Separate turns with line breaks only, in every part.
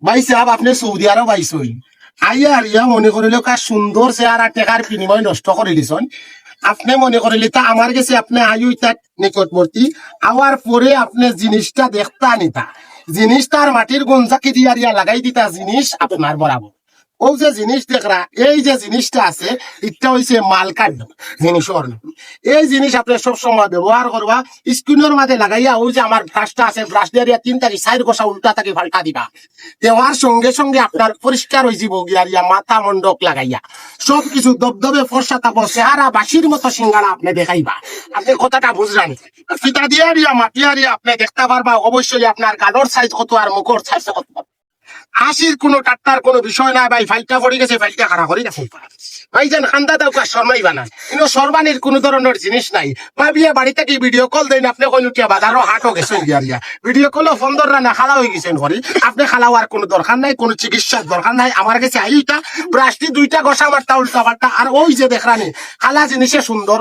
ভাই সাহেব আপনি সৌদি আরব আইসই আইয়া আরিয়া মনে করিল কার সুন্দর চেহারা টেকার বিনিময় নষ্ট করে দিছন। আপনি মনে করিলে তা আমার কাছে আপনি আয়ু তার নিকটবর্তী আওয়ার পরে আপনি জিনিসটা দেখতা নিতা জিনিসটার মাটির গঞ্জাকি দিয়ে আরিয়া লাগাই দিতা জিনিস আপনার বরাবর। ও যে জিনিস দেখরা এই যে জিনিসটা আছে এটা হইছে মাল কার্ড জিনিসর নাম। এই জিনিস আপনি সব সময় ব্যবহার করবা স্ক্রিনের মাঝে লাগাইয়া ওই যে আমার ব্রাশটা আছে ব্রাশ দিয়ে 3 তারিখ 4 গোসা উল্টা তাকে পাল্টা দিবা। দেওয়ার সঙ্গে সঙ্গে আপনার পরিষ্কার হয়ে যাব গিয়ারিয়া মাথা মন্ডক লাগাইয়া সবকিছু দবদবে ফর্সা তাপ চেহারা বাসির মতো সিঙ্গারা আপনি দেখাইবা। আপনি কথাটা বুঝলেন? ফিতা দিয়ে আরিয়া মাটি আরিয়া আপনি দেখতে পারবা অবশ্যই আপনার গালোর সাইজ কত আর মুখর সাইজ কত। হাসির কোনো টাট্টার কোনো বিষয় নাই ভাই। ফাইলটা পড়ে গেছে, ফাইলটা খারাপ করে গেছে ভাই। যেন খান্দা দাও কাজ শর্মাই বানায় কিন্তু সর্বানির কোনো ধরনের জিনিস নাই ভাই। বিয়ে বাড়ি থেকে ভিডিও কল দেন আপনি কই লুটিয়া বাজারও হাটও গেছেন গিয়া ভিডিও কলও ফোন ধরা না খালা হয়ে গেছেন ঘরে। আপনি খালা হওয়ার কোনো দরকার নাই, কোনো চিকিৎসার দরকার নাই। আমার কাছে আইটা ব্রাশটি 2টা ঘষা মারতা উল্টা পাল্টা আর ওই যে দেখরানি খালা জিনিসে সুন্দর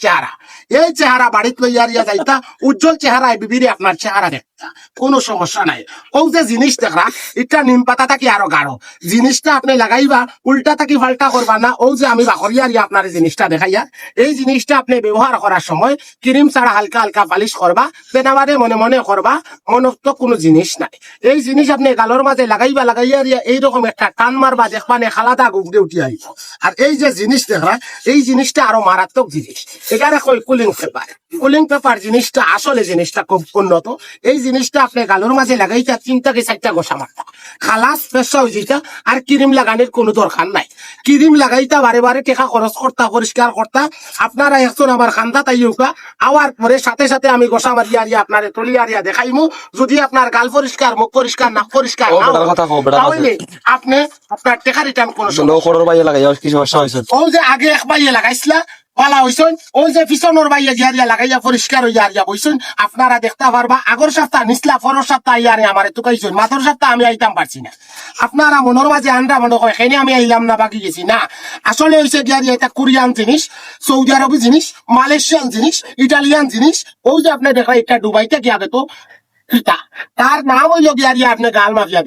চেহারা। এই চেহারা বাড়িতে লইয়া আরিয়া যাইতা উজ্জ্বল চেহারায় বিবিরে আপনার চেহারা দেখতা কোনো সমস্যা নাই। ও যে জিনিস দেখরা এটা নিম পাতা থাকি আরো গাঢ় জিনিসটা আপনি লাগাইবা উল্টা থাকি ফাল্টা করবা না। ও যে আমি বাকরিয়া আরিয়া আপনার জিনিসটা দেখাইয়া এই জিনিসটা আপনি ব্যবহার করার সময় ক্রিম ছাড়া হালকা হালকা পালিশ করবা। বেনাবারে মনে মনে করবা মনত কোনো জিনিস নাই। এই জিনিস আপনি গালোর মাঝে লাগাইবা লাগাইয়া আরিয়া এইরকম একটা টান মারবা দেখবানে খালাদা গুগড়ে উঠি আইব। আর এই যে জিনিস দেখরা এই জিনিসটা আরো মারাত্মক জিনিস। এখানে কই কুলিং পেপার। কুলিং পেপার জিনিসটা আসলে জিনিসটা খুব উন্নত। এই জিনিসটা আপনি গালোর মাঝে লাগাইতা 3 থেকে 4টা গোসা মারতা খালাস ফেসা হয়ে যেটা। আর ক্রিম লাগানোর কোনো দরকার নাই। ক্রিম লাগাইতা বারে বারে টেকা খরচ করতা পরিষ্কার করতা। আপনারা এখন আমার খান্দা তাইউকা আওয়ার পরে সাথে সাথে আমি গোসা মারিয়া আরিয়া আপনার তলি আরিয়া দেখাইমু। যদি আপনার গাল পরিষ্কার মুখ পরিষ্কার নাক পরিষ্কার তাহলে আপনি আপনার টেকা রিটার্ন কোনো ও যে আগে এক বাইয়ে লাগাইছিলা পালা হইছেন ওই যে পিছনের বাইয়া গিয়া লাগাইয়া পরিষ্কার হইয়া আরিয়া বইছেন। আপনারা দেখতে পারবা আগর সপ্তাহ নিসলা পরের সপ্তাহ ইয়ারে আমার টুকাইছেন মাথর সপ্তাহ আমি আইতাম পারছি না। আপনারা মনের মাঝে আন্ডা মনে হয় সেনে আমি আইলাম না বাকি গেছি না। আসলে হইছে গিয়া এটা কোরিয়ান জিনিস, সৌদি আরবি জিনিস, মালয়েশিয়ান জিনিস, ইটালিয়ান জিনিস। ওই যে আপনি দেখা এটা ডুবাইতে গিয়া তো তার নাম হইল গিয়া আপনি গাল মাফিয়া।